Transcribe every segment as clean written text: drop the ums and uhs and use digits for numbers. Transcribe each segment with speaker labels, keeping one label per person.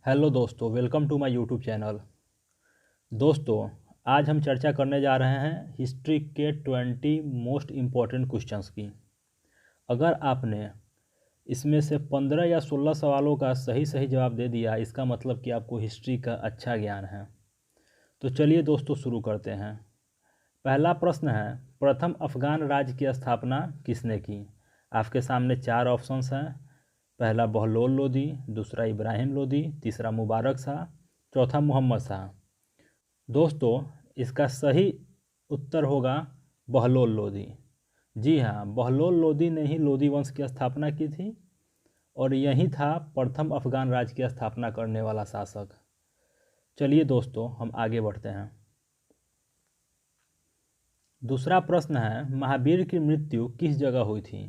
Speaker 1: Hello दोस्तों, welcome to my YouTube channel. दोस्तों, आज हम चर्चा करने जा रहे हैं हिस्ट्री के 20 मोस्ट इम्पॉर्टेंट क्वेश्चंस की। अगर आपने इसमें से 15 या 16 सवालों का सही सही जवाब दे दिया, इसका मतलब कि आपको हिस्ट्री का अच्छा ज्ञान है। तो चलिए दोस्तों, शुरू करते हैं। पहला प्रश्न है, प्रथम अफगान राज्य की स्थापना किसने की? आपके सामने 4 ऑप्शंस हैं। पहला बहलोल लोदी, दूसरा इब्राहिम लोदी, तीसरा मुबारक शाह, चौथा मोहम्मद शाह। दोस्तों, इसका सही उत्तर होगा बहलोल लोदी। जी हाँ, बहलोल लोदी ने ही लोदी वंश की स्थापना की थी और यही था प्रथम अफगान राज्य की स्थापना करने वाला शासक। चलिए दोस्तों, हम आगे बढ़ते हैं। दूसरा प्रश्न है, महावीर की मृत्यु किस जगह हुई थी?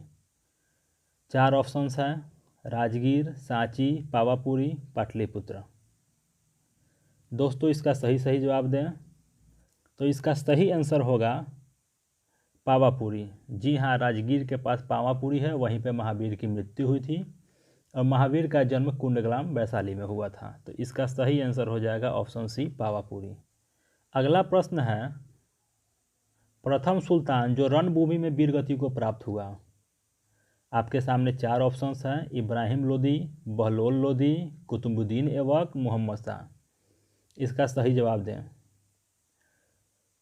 Speaker 1: 4 ऑप्शंस हैं, राजगीर, सांची, पावापुरी, पाटलिपुत्र। दोस्तों, इसका सही सही जवाब दें। तो इसका सही आंसर होगा पावापुरी। जी हाँ, राजगीर के पास पावापुरी है, वहीं पे महावीर की मृत्यु हुई थी और महावीर का जन्म कुंडग्राम वैशाली में हुआ था। तो इसका सही आंसर हो जाएगा ऑप्शन सी, पावापुरी। अगला प्रश्न है, प्रथम सुल्तान जो रणभूमि में वीरगति को प्राप्त हुआ। आपके सामने 4 ऑप्शंस हैं, इब्राहिम लोदी, बहलोल लोदी, कुतुबुद्दीन ऐबक, मोहम्मद शाह। इसका सही जवाब दें।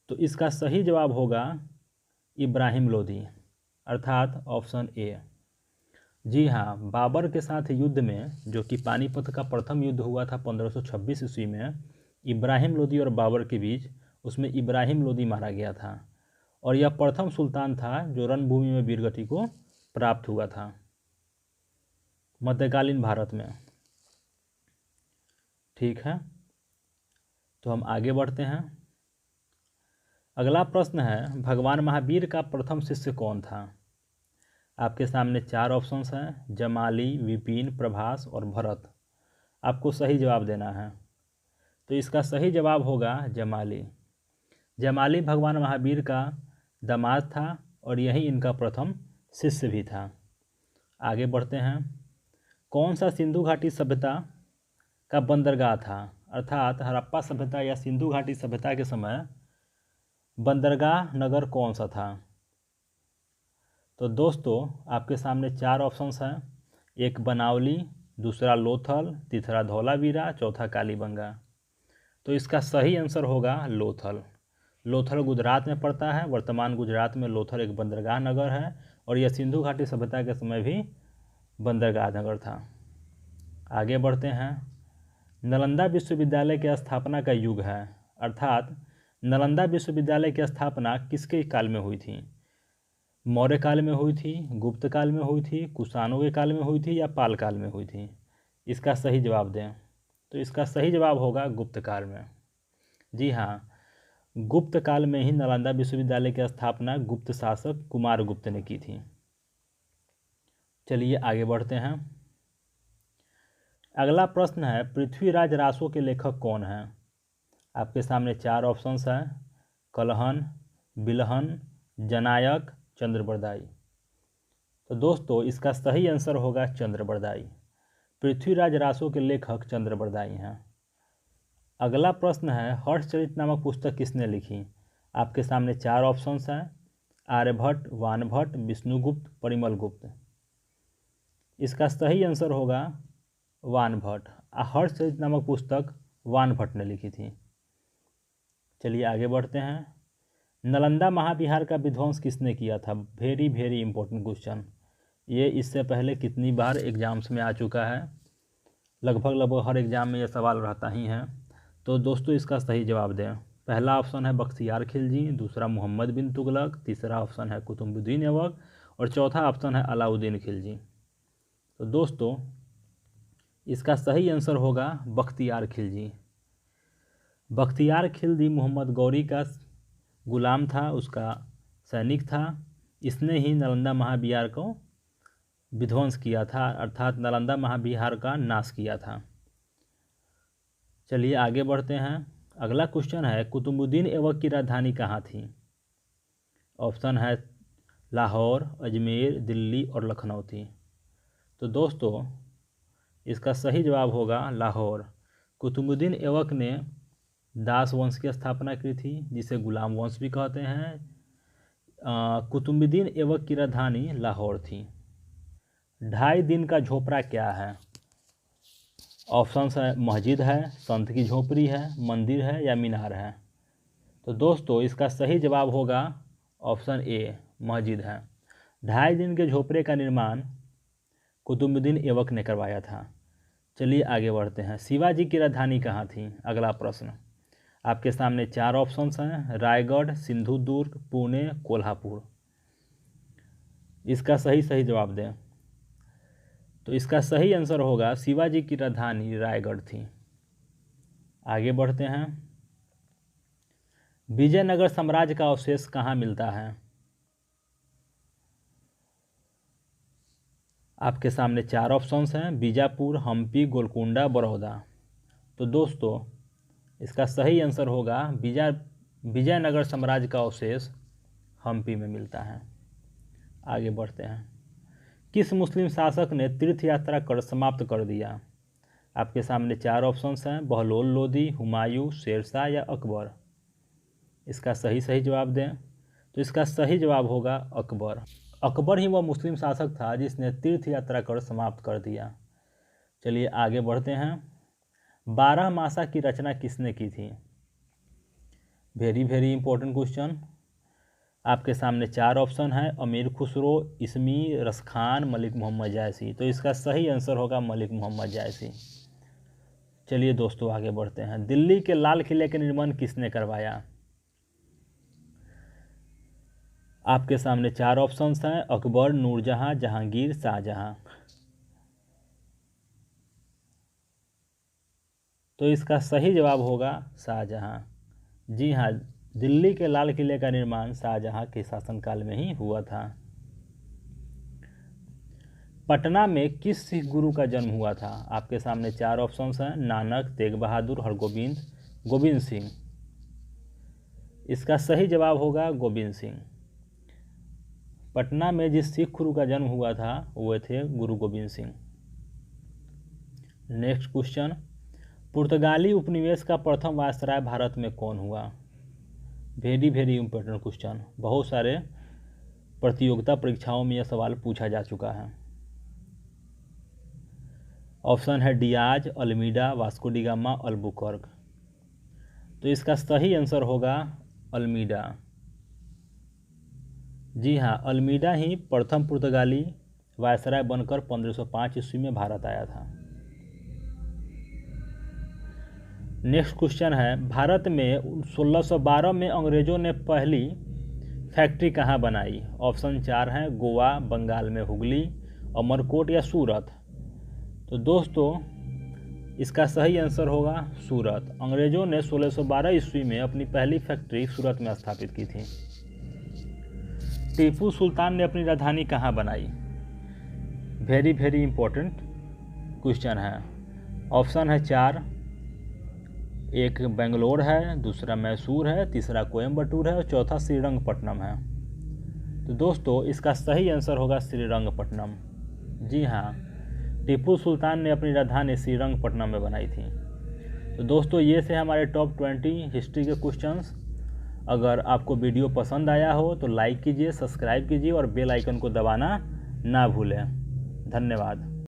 Speaker 1: तो इसका सही जवाब होगा इब्राहिम लोदी, अर्थात ऑप्शन ए। जी हाँ, बाबर के साथ युद्ध में, जो कि पानीपत का प्रथम युद्ध हुआ था 1526 ईस्वी में, इब्राहिम लोदी और बाबर के बीच, उसमें इब्राहिम लोदी मारा गया था और यह प्रथम सुल्तान था जो रणभूमि में वीरगति को प्राप्त हुआ था मध्यकालीन भारत में। ठीक है, तो हम आगे बढ़ते हैं। अगला प्रश्न है, भगवान महावीर का प्रथम शिष्य कौन था? आपके सामने 4 ऑप्शंस हैं, जमाली, विपिन, प्रभास और भरत। आपको सही जवाब देना है। तो इसका सही जवाब होगा जमाली। जमाली भगवान महावीर का दामाद था और यही इनका प्रथम शिष्य भी था। आगे बढ़ते हैं। कौन सा सिंधु घाटी सभ्यता का बंदरगाह था? अर्थात हड़प्पा सभ्यता या सिंधु घाटी सभ्यता के समय बंदरगाह नगर कौन सा था? तो दोस्तों, आपके सामने 4 ऑप्शंस हैं, एक बनावली, दूसरा लोथल, तीसरा धौलावीरा, चौथा कालीबंगा। तो इसका सही आंसर होगा लोथल। लोथल गुजरात में पड़ता है। वर्तमान गुजरात में लोथल एक बंदरगाह नगर है और यह सिंधु घाटी सभ्यता के समय भी बंदरगाह नगर था। आगे बढ़ते हैं। नालंदा विश्वविद्यालय की स्थापना का युग है, अर्थात नालंदा विश्वविद्यालय की स्थापना किसके काल में हुई थी? मौर्य काल में हुई थी, गुप्त काल में हुई थी, कुषाणों के काल में हुई थी या पाल काल में हुई थी? इसका सही जवाब दें। तो इसका सही जवाब होगा गुप्त काल में। जी हाँ, गुप्त काल में ही नालंदा विश्वविद्यालय की स्थापना गुप्त शासक कुमारगुप्त ने की थी। चलिए आगे बढ़ते हैं। अगला प्रश्न है, पृथ्वीराज रासो के लेखक कौन हैं? आपके सामने 4 ऑप्शंस हैं, कलहन, बिलहन, जनायक, चंद्रबरदाई। तो दोस्तों, इसका सही आंसर होगा चंद्रबरदाई। पृथ्वीराज रासो के लेखक चंद्रबरदाई हैं। अगला प्रश्न है, हर्षचरित नामक पुस्तक किसने लिखी? आपके सामने 4 ऑप्शंस हैं, आर्यभट्ट, वानभट्ट, विष्णुगुप्त, परिमलगुप्त। इसका सही आंसर होगा वानभट्ट। हर्षचरित नामक पुस्तक वानभट्ट ने लिखी थी। चलिए आगे बढ़ते हैं। नालंदा महाविहार का विध्वंस किसने किया था? Very very important question. ये इससे पहले कितनी बार एग्जाम्स में आ चुका है, लगभग हर एग्जाम में ये सवाल रहता ही है। तो दोस्तों, इसका सही जवाब दें। पहला ऑप्शन है बख्तियार खिलजी, दूसरा मोहम्मद बिन तुगलक, तीसरा ऑप्शन है कुतुबुद्दीन ऐबक और चौथा ऑप्शन है अलाउद्दीन खिलजी। तो दोस्तों, इसका सही आंसर होगा बख्तियार खिलजी। बख्तियार खिलजी मोहम्मद गौरी का गुलाम था, उसका सैनिक था। इसने ही नालंदा महाविहार को विध्वंस किया था, अर्थात नालंदा महाविहार का नाश किया था। चलिए आगे बढ़ते हैं। अगला क्वेश्चन है, कुतुबुद्दीन ऐबक की राजधानी कहाँ थी? ऑप्शन है लाहौर, अजमेर, दिल्ली और लखनऊ थी। तो दोस्तों, इसका सही जवाब होगा लाहौर। कुतुबुद्दीन ऐबक ने दास वंश की स्थापना की थी, जिसे गुलाम वंश भी कहते हैं। कुतुबुद्दीन ऐबक की राजधानी लाहौर थी। 2.5 दिन का झोपड़ा क्या है? ऑप्शंस है मस्जिद है, संत की झोपड़ी है, मंदिर है या मीनार है। तो दोस्तों इसका सही जवाब होगा ऑप्शन ए, मस्जिद है। 2.5 दिन के झोपड़े का निर्माण कुतुबुद्दीन ऐबक ने करवाया था। चलिए आगे बढ़ते हैं। शिवाजी की राजधानी कहाँ थी? अगला प्रश्न आपके सामने 4 ऑप्शंस हैं, रायगढ़, सिंधुदुर्ग, पुणे, कोल्हापुर। इसका सही जवाब दें। तो इसका सही आंसर होगा शिवाजी की राजधानी रायगढ़ थी। आगे बढ़ते हैं। विजयनगर साम्राज्य का अवशेष कहाँ मिलता है? आपके सामने 4 ऑप्शंस हैं, बीजापुर, हम्पी, गोलकुंडा, बड़ौदा। तो दोस्तों इसका सही आंसर होगा विजयनगर साम्राज्य का अवशेष हम्पी में मिलता है। आगे बढ़ते हैं। किस मुस्लिम शासक ने तीर्थ यात्रा कर समाप्त कर दिया? आपके सामने 4 ऑप्शंस हैं, बहलोल लोदी, हुमायूं, शेरशाह या अकबर। इसका सही जवाब दें। तो इसका सही जवाब होगा अकबर। अकबर ही वह मुस्लिम शासक था जिसने तीर्थ यात्रा कर समाप्त कर दिया। चलिए आगे बढ़ते हैं। 12मासा की रचना किसने की थी? Very important question. आपके सामने 4 ऑप्शन है, अमीर खुसरो, इसमी, रसखान, मलिक मोहम्मद जायसी। तो इसका सही आंसर होगा मलिक मोहम्मद जायसी। चलिए दोस्तों आगे बढ़ते हैं। दिल्ली के लाल किले का निर्माण किसने करवाया? आपके सामने 4 ऑप्शंस हैं, अकबर, नूरजहां, जहांगीर, शाहजहां। तो इसका सही जवाब होगा शाहजहां। जी हाँ, दिल्ली के लाल किले का निर्माण शाहजहां के शासनकाल में ही हुआ था। पटना में किस सिख गुरु का जन्म हुआ था? आपके सामने 4 ऑप्शंस हैं, नानक, तेग बहादुर, हरगोबिंद, गोविंद सिंह। इसका सही जवाब होगा गोविंद सिंह। पटना में जिस सिख गुरु का जन्म हुआ था वो थे गुरु गोविंद सिंह। नेक्स्ट क्वेश्चन, पुर्तगाली उपनिवेश का प्रथम वायसराय भारत में कौन हुआ? Very important question. बहुत सारे प्रतियोगिता परीक्षाओं में यह सवाल पूछा जा चुका है। ऑप्शन है Diaz, Almeida, Vasco D gamma, Albuquerque. तो इसका सही आंसर होगा अल्मीडा। जी हाँ, अल्मीडा ही प्रथम पुर्तगाली वायसराय बनकर 1505 ईस्वी में भारत आया था। नेक्स्ट क्वेश्चन है, भारत में 1612 में अंग्रेजों ने पहली फैक्ट्री कहाँ बनाई? ऑप्शन 4 हैं, गोवा, बंगाल में हुगली, अमरकोट या सूरत। तो दोस्तों इसका सही आंसर होगा सूरत। अंग्रेजों ने 1612 ईस्वी में अपनी पहली फैक्ट्री सूरत में स्थापित की थी। टीपू सुल्तान ने अपनी राजधानी कहाँ बनाई? वेरी इंपॉर्टेंट क्वेश्चन है। ऑप्शन है 4, एक बेंगलोर है, दूसरा मैसूर है, तीसरा कोयम्बटूर है और चौथा श्रीरंगपट्टनम है। तो दोस्तों इसका सही आंसर होगा श्रीरंगपट्टनम। जी हाँ, टीपू सुल्तान ने अपनी राजधानी श्रीरंगपट्टनम में बनाई थी। तो दोस्तों ये थे हमारे टॉप 20 हिस्ट्री के क्वेश्चंस। अगर आपको वीडियो पसंद आया हो तो लाइक कीजिए, सब्सक्राइब कीजिए और बेल आइकन को दबाना ना भूलें। धन्यवाद।